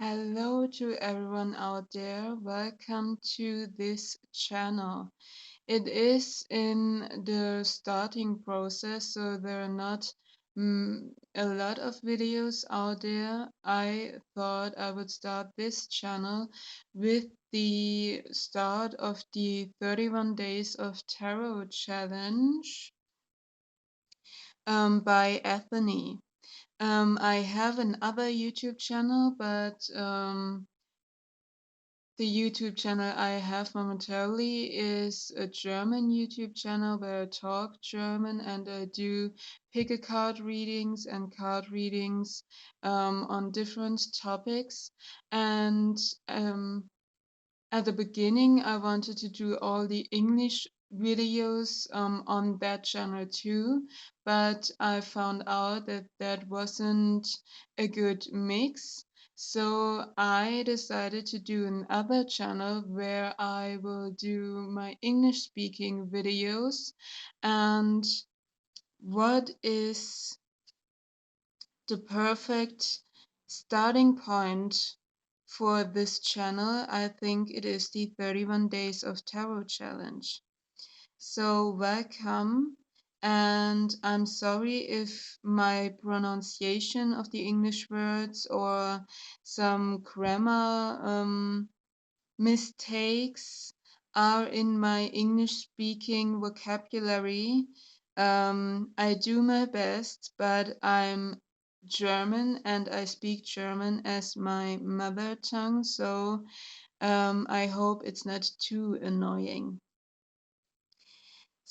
Hello to everyone out there. Welcome to this channel. It is in the starting process, so there are not a lot of videos out there. I thought I would start this channel with the start of the 31 Days of Tarot challenge by Ethony. I have another YouTube channel, but the YouTube channel I have momentarily is a German YouTube channel where I talk German and I do pick a card readings and card readings on different topics. And at the beginning, I wanted to do all the English videos on that channel too, but I found out that that wasn't a good mix. So I decided to do another channel where I will do my English speaking videos. And what is the perfect starting point for this channel? I think it is the 31 Days of Tarot challenge. So welcome, and I'm sorry if my pronunciation of the English words or some grammar mistakes are in my English speaking vocabulary. I do my best, but I'm German and I speak German as my mother tongue, so I hope it's not too annoying.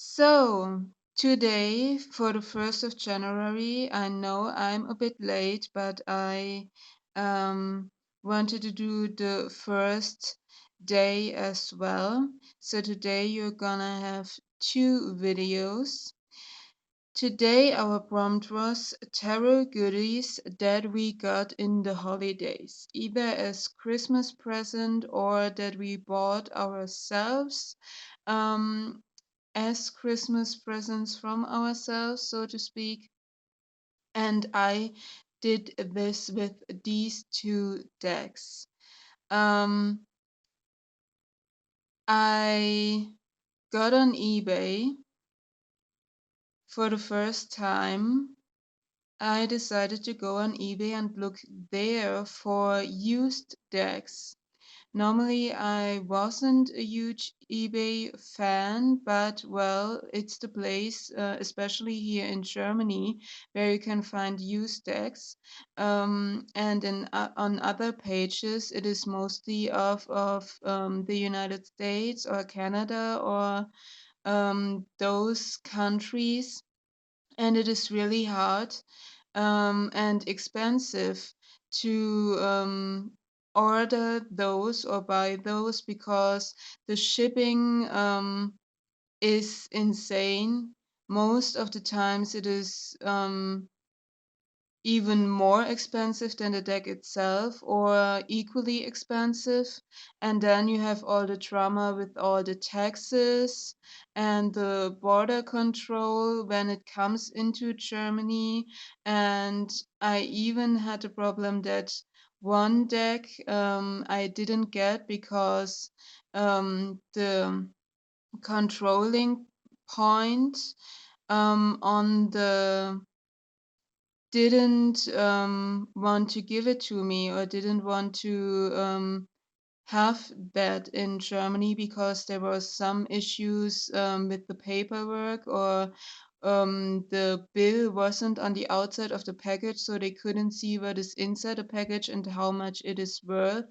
So, today, for the 1st of January, I know I'm a bit late, but I wanted to do the first day as well. So, today you're gonna have two videos. Today, our prompt was tarot goodies that we got in the holidays, either as Christmas present or that we bought ourselves. As Christmas presents from ourselves, so to speak. And I did this with these two decks. I got on eBay for the first time. I decided to go on eBay and look there for used decks. Normally, I wasn't a huge eBay fan, but well, it's the place, especially here in Germany, where you can find used decks. And on other pages, it is mostly of the United States or Canada or those countries. And it is really hard and expensive to order those or buy those because the shipping is insane. Most of the times it is even more expensive than the deck itself or equally expensive. And then you have all the drama with all the taxes and the border control when it comes into Germany. And I even had a problem that one deck I didn't get because the controlling point on the didn't want to give it to me or didn't want to have that in Germany because there were some issues with the paperwork or the bill wasn't on the outside of the package, so they couldn't see what is inside the package and how much it is worth.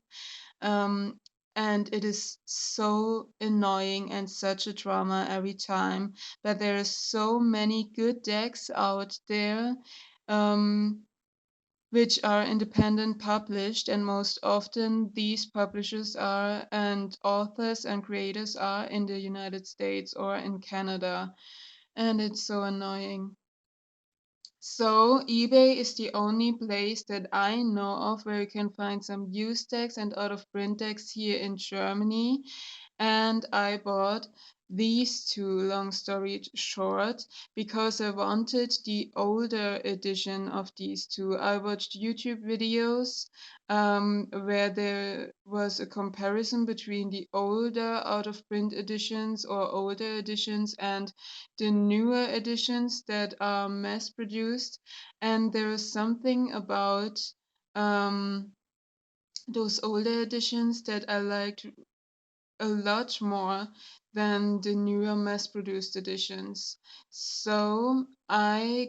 Um, and it is so annoying and such a drama every time. But there are so many good decks out there um, which are independent published, and most often these publishers are and authors and creators are in the United States or in Canada, and it's so annoying. So eBay is the only place that I know of where you can find some used decks and out of print decks here in Germany. And I bought these two, long story short, because I wanted the older edition of these two. I watched YouTube videos where there was a comparison between the older out of print editions or older editions and the newer editions that are mass produced. And there is something about those older editions that I liked a lot more than the newer mass-produced editions. So I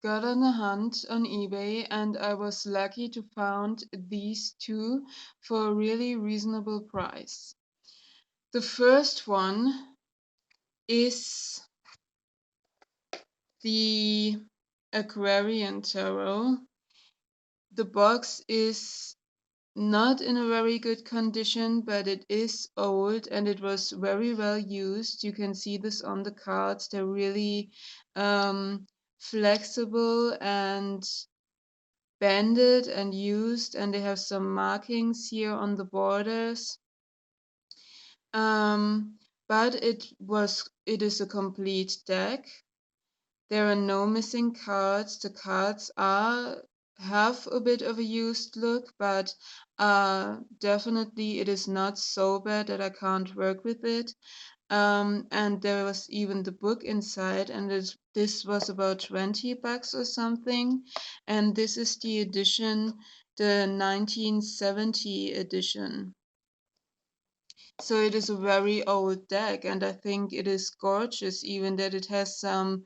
got on a hunt on eBay and I was lucky to find these two for a really reasonable price. The first one is the Aquarian Tarot. The box is not in a very good condition, but it is old and it was very well used. You can see this on the cards. They're really flexible and banded and used, and they have some markings here on the borders. But it is a complete deck. There are no missing cards. The cards have a bit of a used look, but definitely it is not so bad that I can't work with it. And there was even the book inside, and this was about $20 or something. And this is the edition, the 1970 edition. So it is a very old deck, and I think it is gorgeous, even that it has some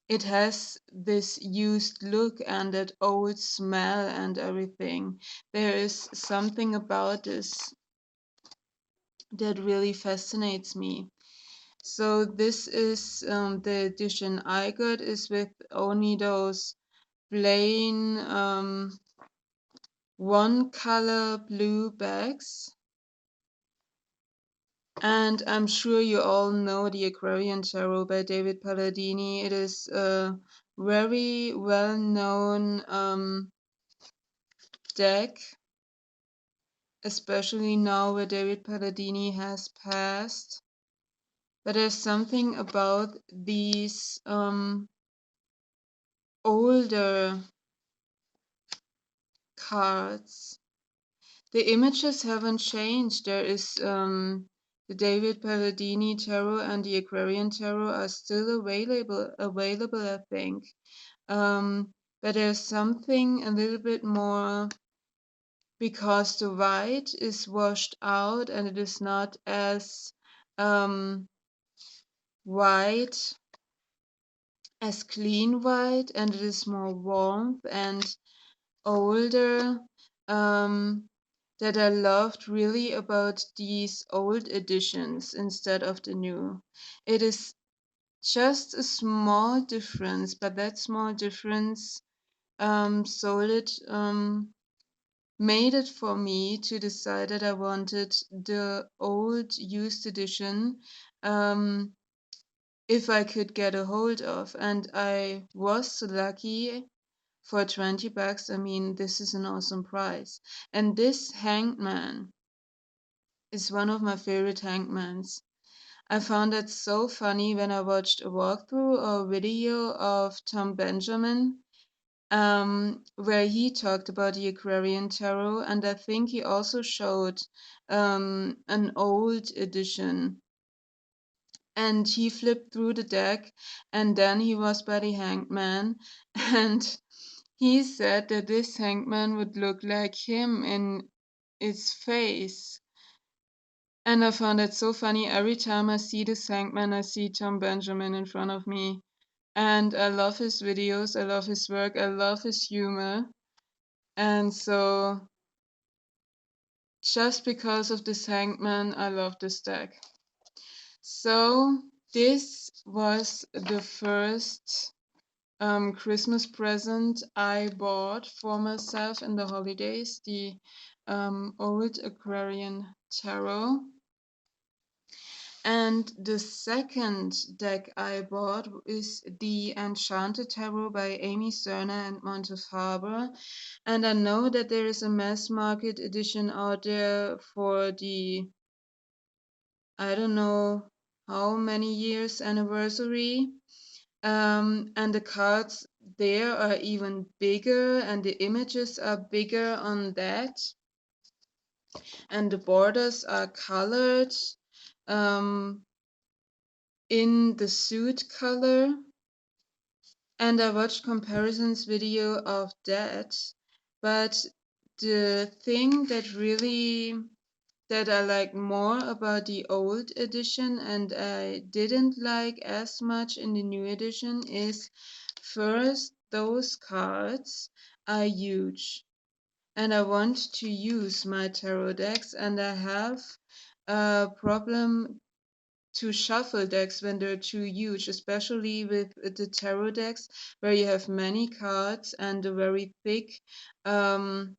it has this used look and that old smell and everything. There is something about this that really fascinates me. So this is the edition I got is with only those plain one color blue bags. And I'm sure you all know the Aquarian Tarot by David Palladini. It is a very well known deck, especially now where David Palladini has passed. But there's something about these older cards. The images haven't changed. There is the David Palladini Tarot and the Aquarian Tarot are still available, I think. But there's something a little bit more, because the white is washed out and it is not as white as clean white, and it is more warmth and older, that I loved really about these old editions instead of the new. It is just a small difference, but that small difference made it for me to decide that I wanted the old used edition if I could get a hold of. And I was lucky for $20. I mean, this is an awesome price. And this hangman is one of my favorite hangmans. I found that so funny when I watched a walkthrough or video of Tom Benjamin, where he talked about the Aquarian Tarot, and I think he also showed an old edition. And he flipped through the deck, and then he was by the hangman, and he said that this hangman would look like him in its face. And I found it so funny. Every time I see this hangman, I see Tom Benjamin in front of me. And I love his videos, I love his work, I love his humor. And so, just because of this hangman, I love this deck. So, this was the first Christmas present I bought for myself in the holidays, the old Aquarian Tarot. And the second deck I bought is the Enchanted Tarot by Amy Zerner and Monte Farber. And I know that there is a mass market edition out there for the I don't know how many years anniversary. And the cards there are even bigger, and the images are bigger on that, and the borders are colored um, in the suit color. And I watched comparisons video of that, but the thing that I like more about the old edition and I didn't like as much in the new edition is, first, those cards are huge. And I want to use my tarot decks, and I have a problem to shuffle decks when they're too huge, especially with the tarot decks where you have many cards and a very thick um,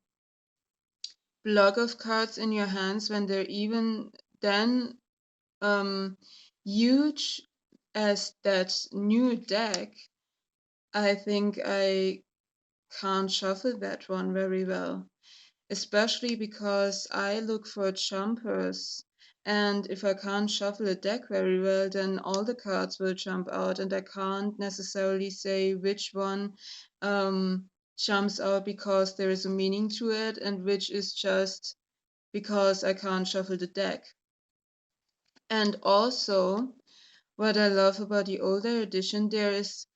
block of cards in your hands. When they're even then um, huge as that new deck, I think I can't shuffle that one very well, especially because I look for jumpers. And if I can't shuffle a deck very well, then all the cards will jump out, and I can't necessarily say which one jumps out because there is a meaning to it, and which is just because I can't shuffle the deck. And also, what I love about the older edition, there is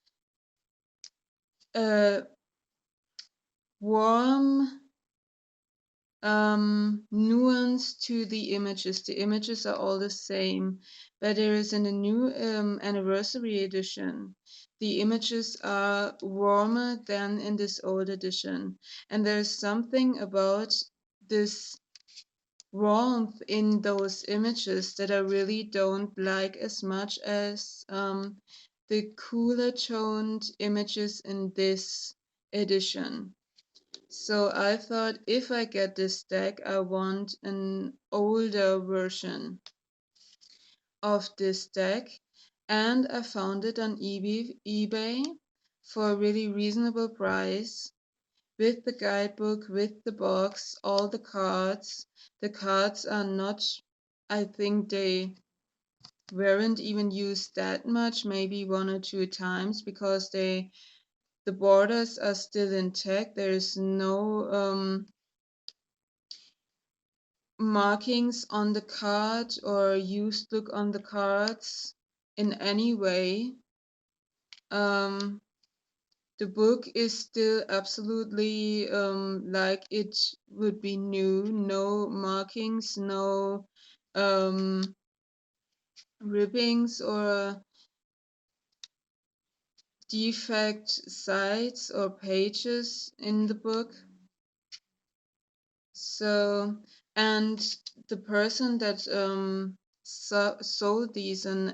a warm nuance to the images. The images are all the same, but there is in the new anniversary edition, the images are warmer than in this old edition. And there's something about this warmth in those images that I really don't like as much as the cooler toned images in this edition. So I thought, if I get this deck, I want an older version of this deck. And I found it on eBay for a really reasonable price, with the guidebook, with the box, all the cards. The cards are not, I think they weren't even used that much, maybe one or two times, because the borders are still intact. There is no markings on the card or used look on the cards in any way. Um, the book is still absolutely like it would be new. No markings, no um, ribbings or defect sides or pages in the book. So, and the person that sold these on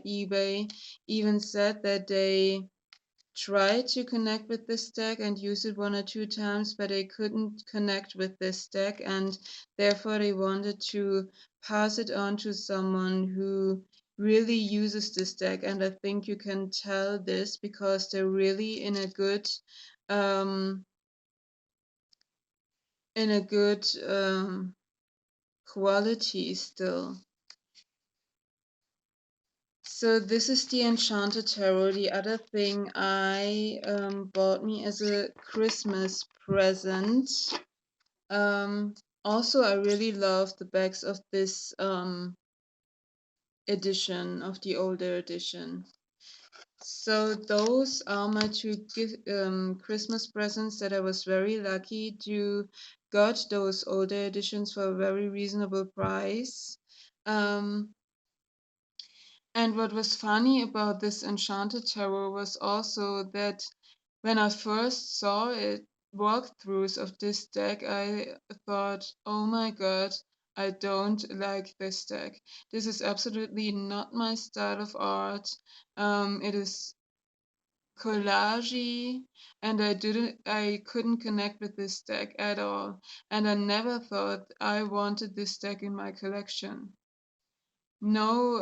eBay even said that they tried to connect with this deck and use it one or two times, but they couldn't connect with this deck, and therefore they wanted to pass it on to someone who really uses this deck. And I think you can tell this because they're really um, in a good quality still. So this is the Enchanted Tarot. The other thing I bought me as a Christmas present. Also, I really love the backs of this edition, of the older edition. So those are my two Christmas presents that I was very lucky to got those older editions for a very reasonable price. Um, And what was funny about this Enchanted Tarot was also that when I first saw it, walkthroughs of this deck, I thought, oh my god, I don't like this deck. This is absolutely not my style of art. It is collagey, and I couldn't connect with this deck at all. And I never thought I wanted this deck in my collection. No,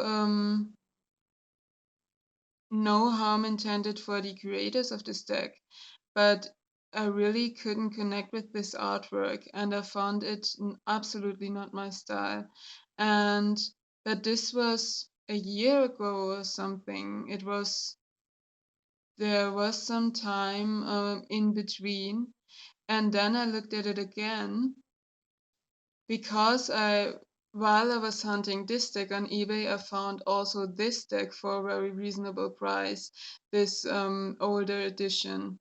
no harm intended for the creators of this deck, but I really couldn't connect with this artwork, and I found it absolutely not my style. And but this was a year ago or something. There was some time in between, and then I looked at it again because while I was hunting this deck on eBay, I found also this deck for a very reasonable price, this older edition.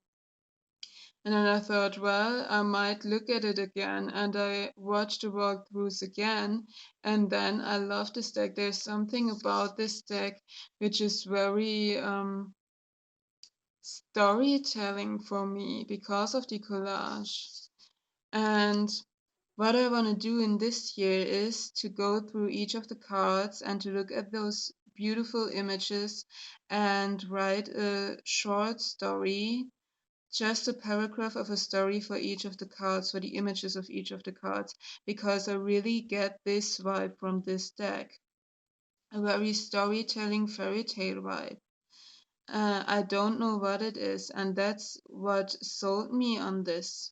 And then I thought, well, I might look at it again. And I watched the walkthroughs again. And then I love this deck. There's something about this deck which is very storytelling for me because of the collage. And what I want to do in this year is to go through each of the cards and to look at those beautiful images and write a short story, just a paragraph of a story for each of the cards, for the images of each of the cards, because I really get this vibe from this deck. A very storytelling fairy tale vibe. I don't know what it is, and that's what sold me on this.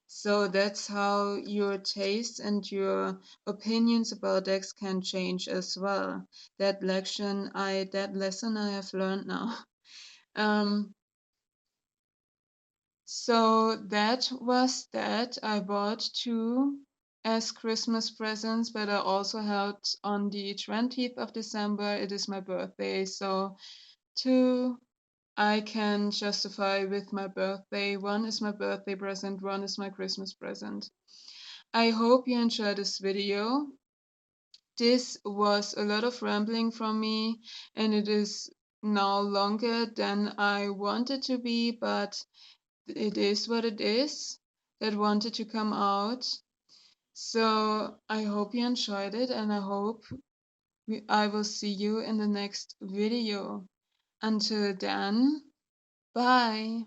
So that's how your taste and your opinions about decks can change as well. That lesson I have learned now. Um, so that was that. I bought two as Christmas presents, but I also helped on the 20th of December. It is my birthday, so two I can justify with my birthday. One is my birthday present, one is my Christmas present. I hope you enjoyed this video. This was a lot of rambling from me, and it is now longer than I wanted to be, but it is what it is that wanted to come out. So I hope you enjoyed it, and I hope I will see you in the next video. Until then, bye.